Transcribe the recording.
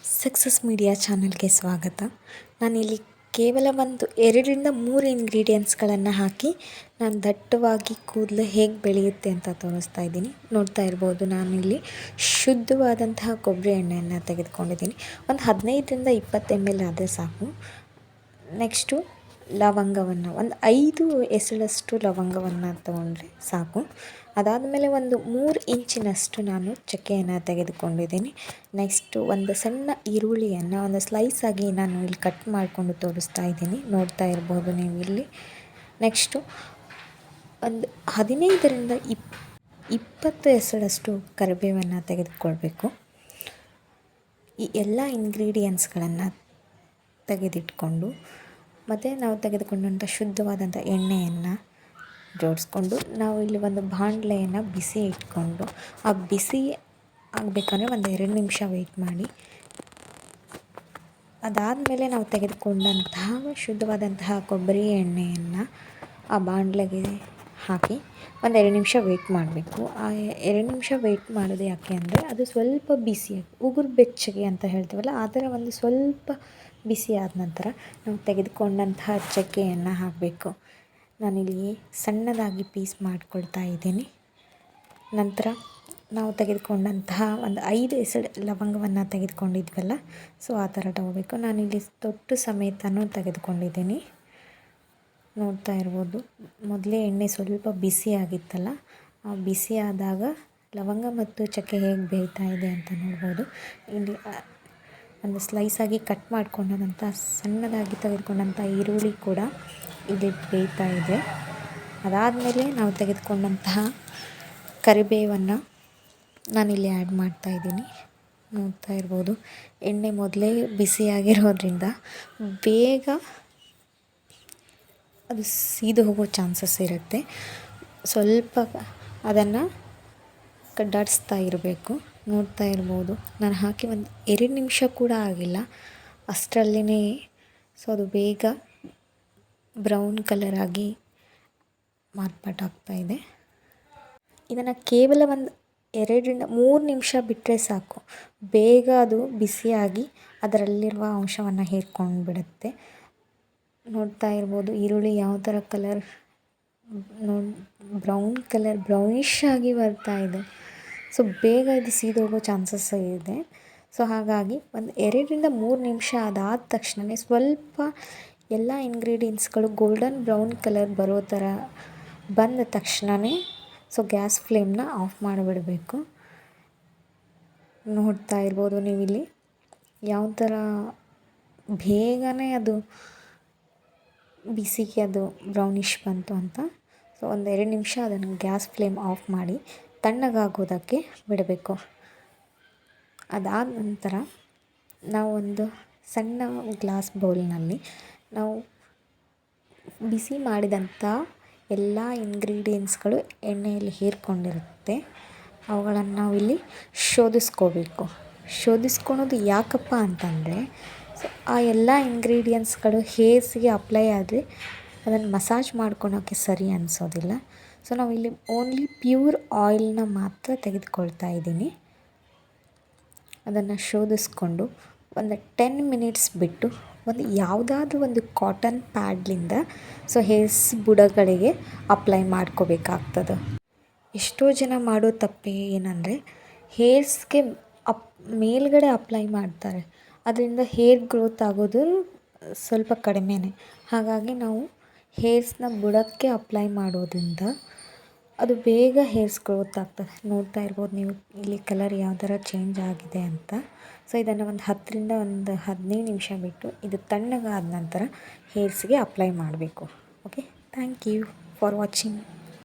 Success media ಚಾನಲ್ಗೆ ಸ್ವಾಗತ. ನಾನಿಲ್ಲಿ ಕೇವಲ 2-3 ಇಂಗ್ರೀಡಿಯೆಂಟ್ಸ್ಗಳನ್ನು ಹಾಕಿ ನಾನು ದಟ್ಟವಾಗಿ ಕೂದಲು ಹೇಗೆ ಬೆಳೆಯುತ್ತೆ ಅಂತ ತೋರಿಸ್ತಾ ಇದ್ದೀನಿ. ನೋಡ್ತಾ ಇರ್ಬೋದು, ನಾನಿಲ್ಲಿ ಶುದ್ಧವಾದಂತಹ ಕೊಬ್ಬರಿ ಎಣ್ಣೆಯನ್ನು ತೆಗೆದುಕೊಂಡಿದ್ದೀನಿ. ಒಂದು 15-20 ml ಆದರೆ ಸಾಕು. ನೆಕ್ಸ್ಟು ಲವಂಗವನ್ನು ಒಂದು 5 ಎಸಳಷ್ಟು ಲವಂಗವನ್ನು ತೊಗೊಂಡ್ರೆ ಸಾಕು. ಅದಾದಮೇಲೆ ಒಂದು 3 ಇಂಚಿನಷ್ಟು ನಾನು ಚಕ್ಕೆಯನ್ನು ತೆಗೆದುಕೊಂಡಿದ್ದೀನಿ. ನೆಕ್ಸ್ಟು ಒಂದು ಸಣ್ಣ ಈರುಳ್ಳಿಯನ್ನು ಒಂದು ಸ್ಲೈಸ್ ಆಗಿ ನಾನು ಇಲ್ಲಿ ಕಟ್ ಮಾಡಿಕೊಂಡು ತೋರಿಸ್ತಾ ಇದ್ದೀನಿ, ನೋಡ್ತಾ ಇರ್ಬೋದು ನೀವು ಇಲ್ಲಿ. ನೆಕ್ಸ್ಟು ಒಂದು 15-20 ಎಸಳಷ್ಟು ಕರಿಬೇವನ್ನು ತೆಗೆದುಕೊಳ್ಬೇಕು. ಈ ಎಲ್ಲ ಇಂಗ್ರೀಡಿಯೆಂಟ್ಸ್ಗಳನ್ನು ತೆಗೆದಿಟ್ಕೊಂಡು ಮತ್ತು ನಾವು ತೆಗೆದುಕೊಂಡಂಥ ಶುದ್ಧವಾದಂಥ ಎಣ್ಣೆಯನ್ನು ಜೋಡಿಸ್ಕೊಂಡು ನಾವು ಇಲ್ಲಿ ಒಂದು ಬಾಣಲೆಯನ್ನು ಬಿಸಿ ಇಟ್ಕೊಂಡು ಆ ಬಿಸಿ ಆಗಬೇಕಂದ್ರೆ ಒಂದು 2 ನಿಮಿಷ ವೆಯ್ಟ್ ಮಾಡಿ. ಅದಾದಮೇಲೆ ನಾವು ತೆಗೆದುಕೊಂಡಂತಹ ಶುದ್ಧವಾದಂತಹ ಕೊಬ್ಬರಿ ಎಣ್ಣೆಯನ್ನು ಆ ಬಾಣಲೆಗೆ ಹಾಕಿ ಒಂದು 2 ನಿಮಿಷ ವೆಯ್ಟ್ ಮಾಡಬೇಕು. ಆ 2 ನಿಮಿಷ ವೆಯ್ಟ್ ಮಾಡೋದು ಯಾಕೆ ಅಂದರೆ ಅದು ಸ್ವಲ್ಪ ಬಿಸಿಯಾಗಿ ಉಗುರು ಬೆಚ್ಚಗೆ ಅಂತ ಹೇಳ್ತೀವಲ್ಲ, ಆ ಥರ ಒಂದು ಸ್ವಲ್ಪ ಬಿಸಿ ಆದ ನಂತರ ನಾವು ತೆಗೆದುಕೊಂಡಂತಹ ಚಕ್ಕೆಯನ್ನು ಹಾಕಬೇಕು. ನಾನಿಲ್ಲಿ ಸಣ್ಣದಾಗಿ ಪೀಸ್ ಮಾಡ್ಕೊಳ್ತಾ ಇದ್ದೀನಿ. ನಂತರ ನಾವು ತೆಗೆದುಕೊಂಡಂತಹ ಒಂದು 5 ಎಸಳು ಲವಂಗವನ್ನು ತೆಗೆದುಕೊಂಡಿದ್ವಲ್ಲ, ಸೊ ಆ ಥರ ತಗೋಬೇಕು. ನಾನಿಲ್ಲಿ ತೊಟ್ಟು ಸಮೇತನೂ ತೆಗೆದುಕೊಂಡಿದ್ದೀನಿ, ನೋಡ್ತಾ ಇರ್ಬೋದು. ಮೊದಲೇ ಎಣ್ಣೆ ಸ್ವಲ್ಪ ಬಿಸಿ ಆಗಿತ್ತಲ್ಲ, ಆ ಬಿಸಿ ಆದಾಗ ಲವಂಗ ಮತ್ತು ಚಕ್ಕೆ ಹೇಗೆ ಬೇಯ್ತಾ ಇದೆ ಅಂತ ನೋಡ್ಬೋದು. ಇಲ್ಲಿ ಒಂದು ಸ್ಲೈಸಾಗಿ ಕಟ್ ಮಾಡ್ಕೊಂಡಂಥ ಸಣ್ಣದಾಗಿ ತೆಗೆದುಕೊಂಡಂಥ ಈರುಳ್ಳಿ ಕೂಡ ಇಲ್ಲಿ ಬೇಯ್ತಾ ಇದೆ. ಅದಾದಮೇಲೆ ನಾವು ತೆಗೆದುಕೊಂಡಂತಹ ಕರಿಬೇವನ್ನು ನಾನಿಲ್ಲಿ ಆ್ಯಡ್ ಮಾಡ್ತಾಯಿದ್ದೀನಿ, ನೋಡ್ತಾ ಇರ್ಬೋದು. ಎಣ್ಣೆ ಮೊದಲೇ ಬಿಸಿಯಾಗಿರೋದ್ರಿಂದ ಬೇಗ ಅದು ಸೀದು ಹೋಗೋ ಚಾನ್ಸಸ್ ಇರುತ್ತೆ. ಸ್ವಲ್ಪ ಅದನ್ನು ಕಡ್ಡಾಡಿಸ್ತಾ ಇರಬೇಕು, ನೋಡ್ತಾ ಇರ್ಬೋದು. ನಾನು ಹಾಕಿ ಒಂದು 2 ನಿಮಿಷ ಕೂಡ ಆಗಿಲ್ಲ, ಅಷ್ಟರಲ್ಲೇ ಸೊ ಅದು ಬೇಗ ಬ್ರೌನ್ ಕಲರ್ ಆಗಿ ಮಾರ್ಪಾಟಾಗ್ತಾಯಿದೆ. ಇದನ್ನು ಕೇವಲ ಒಂದು 2-3 ನಿಮಿಷ ಬಿಟ್ಟರೆ ಸಾಕು, ಬೇಗ ಅದು ಬಿಸಿಯಾಗಿ ಅದರಲ್ಲಿರುವ ಅಂಶವನ್ನು ಹೀರ್ಕೊಂಡು ಬಿಡುತ್ತೆ. ನೋಡ್ತಾ ಇರ್ಬೋದು ಈರುಳ್ಳಿ ಯಾವ ಥರ ಕಲರ್ ಬ್ರೌನಿಷ್ ಆಗಿ ಬರ್ತಾ ಇದೆ. ಸೊ ಬೇಗ ಇದು ಸೀದೋಗೋ ಚಾನ್ಸಸ್ ಇದೆ. ಸೊ ಹಾಗಾಗಿ ಒಂದು 2-3 ನಿಮಿಷ ಅದಾದ ತಕ್ಷಣವೇ ಸ್ವಲ್ಪ ಎಲ್ಲ ಇಂಗ್ರೀಡಿಯೆಂಟ್ಸ್ಗಳು ಗೋಲ್ಡನ್ ಬ್ರೌನ್ ಕಲರ್ ಬರೋ ಥರ ಬಂದ ತಕ್ಷಣವೇ ಸೊ ಗ್ಯಾಸ್ ಫ್ಲೇಮ್ನ ಆಫ್ ಮಾಡಿಬಿಡಬೇಕು. ನೋಡ್ತಾ ಇರ್ಬೋದು ನೀವಿಲ್ಲಿ ಯಾವ ಥರ ಬೇಗನೆ ಅದು ಬಿಸಿಗೆ ಅದು ಬ್ರೌನಿಷ್ ಬಂತು ಅಂತ. ಸೊ ಒಂದು 2 ನಿಮಿಷ ಅದನ್ನು ಗ್ಯಾಸ್ ಫ್ಲೇಮ್ ಆಫ್ ಮಾಡಿ ತಣ್ಣಗಾಗೋದಕ್ಕೆ ಬಿಡಬೇಕು. ಅದಾದ ನಂತರ ನಾವು ಒಂದು ಸಣ್ಣ ಗ್ಲಾಸ್ ಬೌಲ್ನಲ್ಲಿ ನಾವು ಬಿಸಿ ಮಾಡಿದಂಥ ಎಲ್ಲ ಇಂಗ್ರೀಡಿಯೆಂಟ್ಸ್ಗಳು ಎಣ್ಣೆಯಲ್ಲಿ ಹೀರ್ಕೊಂಡಿರುತ್ತೆ, ಅವುಗಳನ್ನು ನಾವಿಲ್ಲಿ ಶೋಧಿಸ್ಕೋಬೇಕು. ಶೋಧಿಸ್ಕೊಳೋದು ಯಾಕಪ್ಪ ಅಂತಂದರೆ ಸೊ ಆ ಎಲ್ಲ ಇಂಗ್ರೀಡಿಯೆಂಟ್ಸ್ಗಳು ಹೇರ್ಸ್ಗೆ ಅಪ್ಲೈ ಆದರೆ ಅದನ್ನು ಮಸಾಜ್ ಮಾಡ್ಕೊಳೋಕ್ಕೆ ಸರಿ ಅನಿಸೋದಿಲ್ಲ. ಸೊ ನಾವಿಲ್ಲಿ ಓನ್ಲಿ ಪ್ಯೂರ್ ಆಯಿಲ್ನ ಮಾತ್ರ ತೆಗೆದುಕೊಳ್ತಾ ಇದ್ದೀನಿ. ಅದನ್ನು ಶೋಧಿಸ್ಕೊಂಡು ಒಂದು 10 ಮಿನಿಟ್ಸ್ ಬಿಟ್ಟು ಒಂದು ಯಾವುದಾದ್ರೂ ಒಂದು ಕಾಟನ್ ಪ್ಯಾಡ್ಲಿಂದ ಸೊ ಹೇರ್ಸ್ ಬುಡಗಳಿಗೆ ಅಪ್ಲೈ ಮಾಡ್ಕೋಬೇಕಾಗ್ತದೆ. ಎಷ್ಟೋ ಜನ ಮಾಡೋ ತಪ್ಪೇ ಏನಂದರೆ ಹೇರ್ಸ್ಗೆ ಮೇಲ್ಗಡೆ ಅಪ್ಲೈ ಮಾಡ್ತಾರೆ, ಅದರಿಂದ ಹೇರ್ ಗ್ರೋತ್ ಆಗೋದು ಸ್ವಲ್ಪ ಕಡಿಮೆನೇ. ಹಾಗಾಗಿ ನಾವು ಹೇರ್ಸ್ನ ಬುಡಕ್ಕೆ ಅಪ್ಲೈ ಮಾಡೋದ್ರಿಂದ ಅದು ಬೇಗ ಹೇರ್ಸ್ ಗ್ರೋತ್ ಆಗ್ತದೆ. ನೋಡ್ತಾ ಇರ್ಬೋದು ನೀವು ಇಲ್ಲಿ ಕಲರ್ ಯಾವ ಥರ ಚೇಂಜ್ ಆಗಿದೆ ಅಂತ. ಸೊ ಇದನ್ನು ಒಂದು 10-15 ನಿಮಿಷ ಬಿಟ್ಟು ಇದು ತಣ್ಣಗಾದ ನಂತರ ಹೇರ್ಸ್ಗೆ ಅಪ್ಲೈ ಮಾಡಬೇಕು. Okay, thank you for watching.